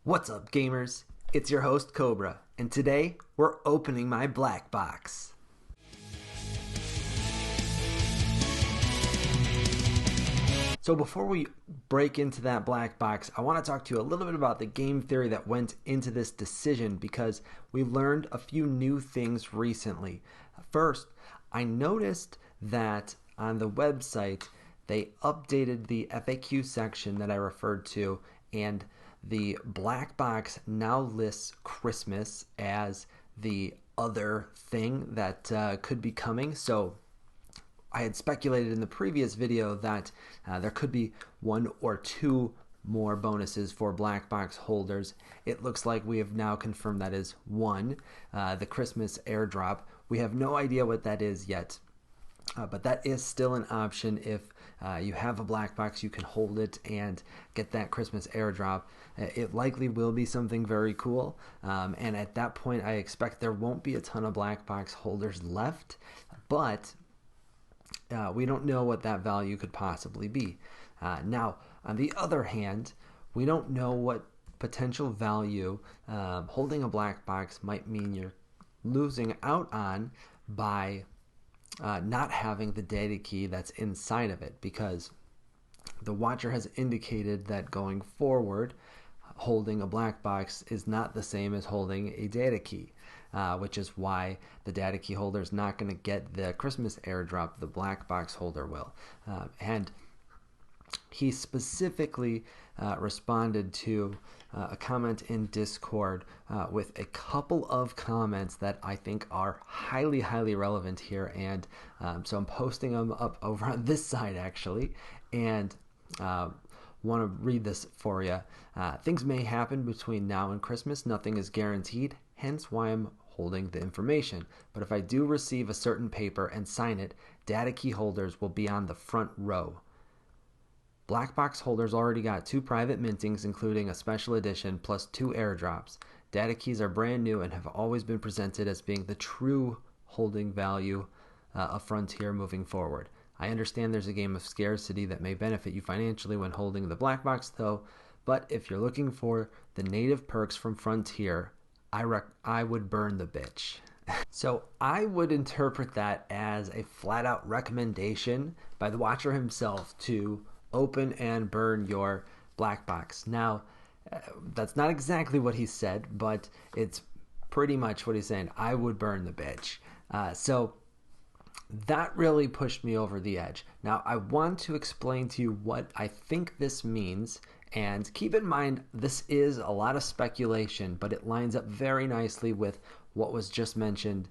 What's up, gamers? It's your host, Cobra, and today we're opening my black box. So before we break into that black box, I want to talk to you a little bit about the game theory that went into this decision because we learned a few new things recently. First, I noticed that on the website they updated the FAQ section that I referred to, and the black box now lists Christmas as the other thing that could be coming. So I had speculated in the previous video that there could be one or two more bonuses for black box holders. It looks like we have now confirmed that is one, the Christmas airdrop. We have no idea what that is yet, but that is still an option. If you have a black box, you can hold it and get that Christmas airdrop. It likely will be something very cool, and at that point I expect there won't be a ton of black box holders left, but we don't know what that value could possibly be. Now, on the other hand, we don't know what potential value holding a black box might mean you're losing out on by not having the data key that's inside of it, because the watcher has indicated that going forward, holding a black box is not the same as holding a data key. Which is why the data key holder is not going to get the Christmas airdrop. The black box holder will. And he specifically responded to a comment in Discord with a couple of comments that I think are highly relevant here. And so I'm posting them up over on this side, actually. And want to read this for you. Things may happen between now and Christmas. Nothing is guaranteed. Hence why I'm holding the information. But if I do receive a certain paper and sign it, data key holders will be on the front row. Black box holders already got 2 private mintings, including a special edition, plus 2 airdrops. Data keys are brand new and have always been presented as being the true holding value of Frontier moving forward. I understand there's a game of scarcity that may benefit you financially when holding the black box, though, but if you're looking for the native perks from Frontier, I would burn the bitch. So I would interpret that as a flat-out recommendation by the watcher himself to open and burn your black box. Now, that's not exactly what he said, but it's pretty much what he's saying. I would burn the bitch. So that really pushed me over the edge. Now, I want to explain to you what I think this means. And keep in mind, this is a lot of speculation, but it lines up very nicely with what was just mentioned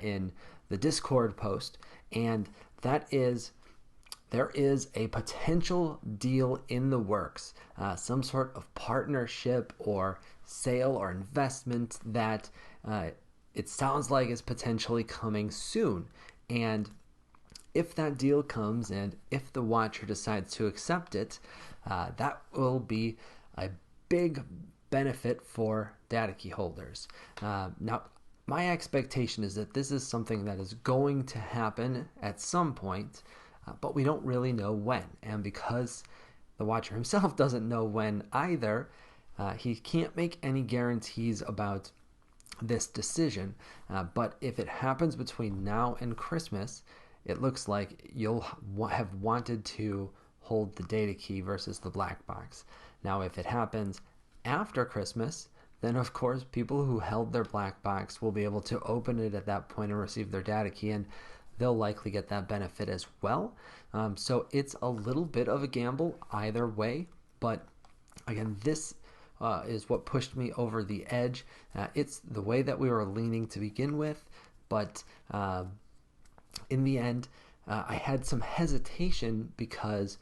in the Discord post. And that is, there is a potential deal in the works, some sort of partnership or sale or investment that it sounds like is potentially coming soon. And if that deal comes and if the watcher decides to accept it, that will be a big benefit for data key holders. Now, my expectation is that this is something that is going to happen at some point, but we don't really know when. And because the watcher himself doesn't know when either, he can't make any guarantees about this decision. But if it happens between now and Christmas, it looks like you'll have wanted to hold the data key versus the black box. Now, if it happens after Christmas, then of course people who held their black box will be able to open it at that point and receive their data key, and they'll likely get that benefit as well. So it's a little bit of a gamble either way, but again, this is what pushed me over the edge. It's the way that we were leaning to begin with, but in the end, I had some hesitation because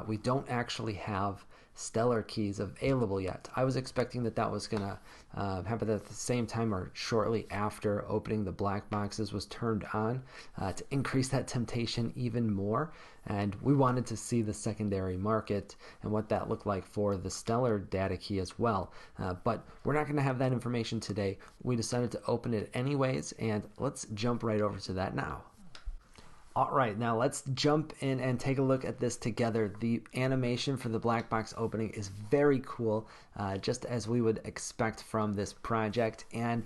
we don't actually have stellar keys available yet. I was expecting that was going to happen at the same time or shortly after opening the black boxes was turned on to increase that temptation even more. And we wanted to see the secondary market and what that looked like for the stellar data key as well. But we're not going to have that information today. We decided to open it anyways, and let's jump right over to that now. All right, now let's jump in and take a look at this together. The animation for the black box opening is very cool, just as we would expect from this project. And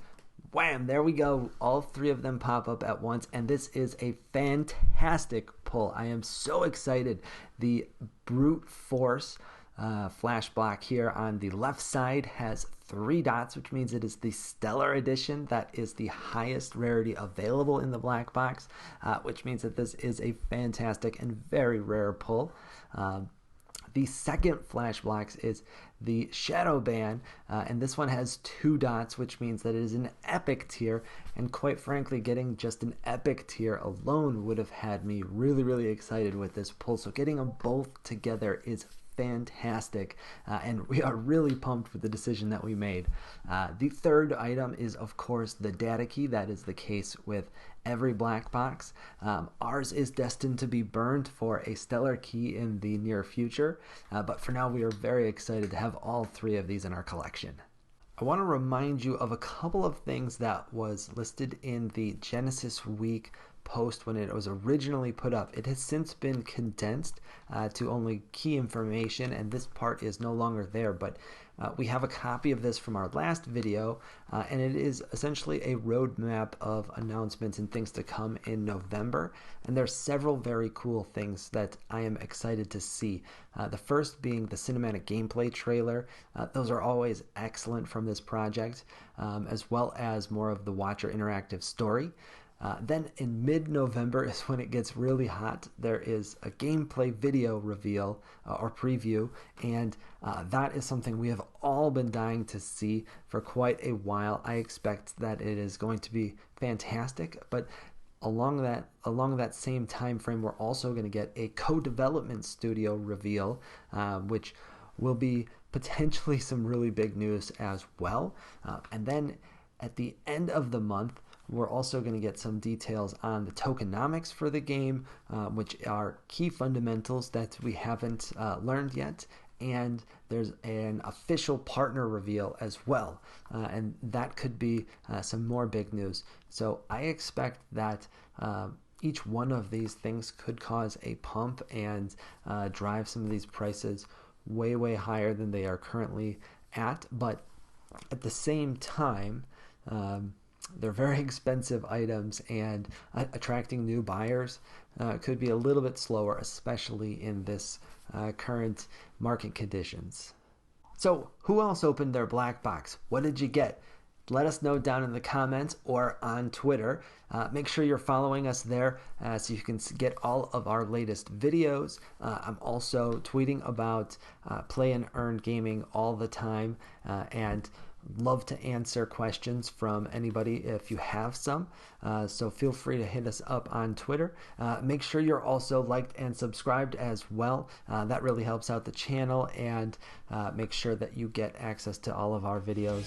wham, there we go. All three of them pop up at once, and this is a fantastic pull. I am so excited. The brute force flash block here on the left side has 3 dots, which means it is the Stellar Edition. That is the highest rarity available in the black box, which means that this is a fantastic and very rare pull. The second flash blocks is the Shadow Ban, and this one has 2 dots, which means that it is an epic tier, and quite frankly, getting just an epic tier alone would have had me really, really excited with this pull. So getting them both together is fantastic, and we are really pumped with the decision that we made. The third item is, of course, the data key. That is the case with every black box. Ours is destined to be burned for a stellar key in the near future, but for now we are very excited to have all 3 of these in our collection. I want to remind you of a couple of things that was listed in the Genesis Week post when it was originally put up. It has since been condensed to only key information, and this part is no longer there, but we have a copy of this from our last video, and it is essentially a roadmap of announcements and things to come in November, and there's several very cool things that I am excited to see. The first being the cinematic gameplay trailer. Those are always excellent from this project, as well as more of the Watcher interactive story. Then in mid-November is when it gets really hot. There is a gameplay video reveal or preview, and that is something we have all been dying to see for quite a while. I expect that it is going to be fantastic, but along that same time frame, we're also going to get a co-development studio reveal, which will be potentially some really big news as well. And then at the end of the month, we're also going to get some details on the tokenomics for the game, which are key fundamentals that we haven't learned yet. And there's an official partner reveal as well. And that could be some more big news. So I expect that each one of these things could cause a pump and drive some of these prices way, way higher than they are currently at. But at the same time, they're very expensive items, and attracting new buyers could be a little bit slower, especially in this current market conditions. So who else opened their black box? What did you get? Let us know down in the comments or on Twitter. Make sure you're following us there so you can get all of our latest videos. I'm also tweeting about play and earn gaming all the time, and love to answer questions from anybody if you have some. So feel free to hit us up on Twitter. Make sure you're also liked and subscribed as well. That really helps out the channel, and make sure that you get access to all of our videos.